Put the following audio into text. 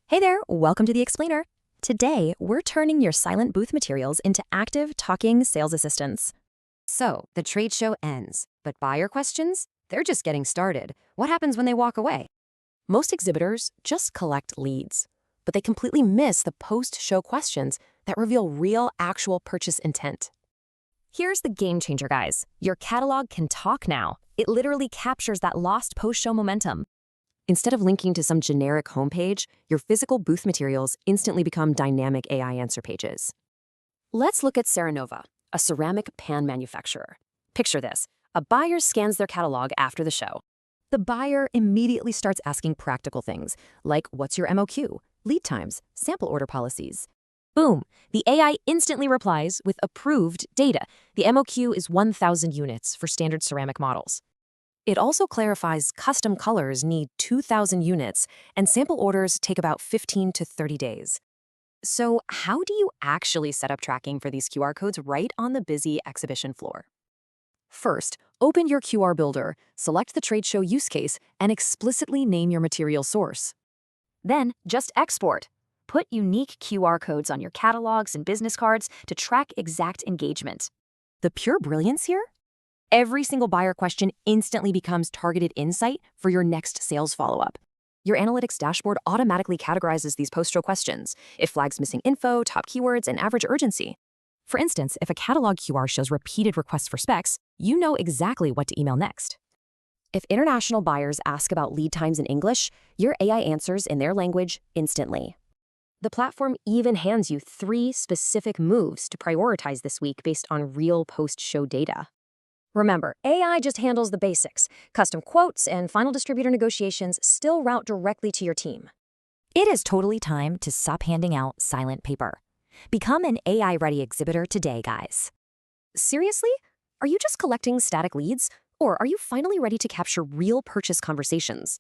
Hey there, welcome to the Explainer. Today, we're turning your silent booth materials into active, talking sales assistants. So, the trade show ends, but buyer questions? They're just getting started. What happens when they walk away? Most exhibitors just collect leads, but they completely miss the post-show questions that reveal real, actual purchase intent. Here's the game changer, guys. Your catalog can talk now. It literally captures that lost post-show momentum. Instead of linking to some generic homepage, your physical booth materials instantly become dynamic AI answer pages. Let's look at Ceranova, a ceramic pan manufacturer. Picture this. A buyer scans their catalog after the show. The buyer immediately starts asking practical things, like what's your MOQ, lead times, sample order policies. Boom! The AI instantly replies with approved data. The MOQ is 1,000 units for standard ceramic models. It also clarifies custom colors need 2,000 units, and sample orders take about 15 to 30 days. So how do you actually set up tracking for these QR codes right on the busy exhibition floor? First, open your QR builder, select the trade show use case, and explicitly name your material source. Then, just export. Put unique QR codes on your catalogs and business cards to track exact engagement. The pure brilliance here? Every single buyer question instantly becomes targeted insight for your next sales follow-up. Your analytics dashboard automatically categorizes these post-show questions. It flags missing info, top keywords, and average urgency. For instance, if a catalog QR shows repeated requests for specs, you know exactly what to email next. If international buyers ask about lead times in English, your AI answers in their language instantly. The platform even hands you 3 specific moves to prioritize this week based on real post-show data. Remember, AI just handles the basics. Custom quotes and final distributor negotiations still route directly to your team. It is totally time to stop handing out silent paper. Become an AI-ready exhibitor today, guys. Seriously? Are you just collecting static leads? Or are you finally ready to capture real purchase conversations?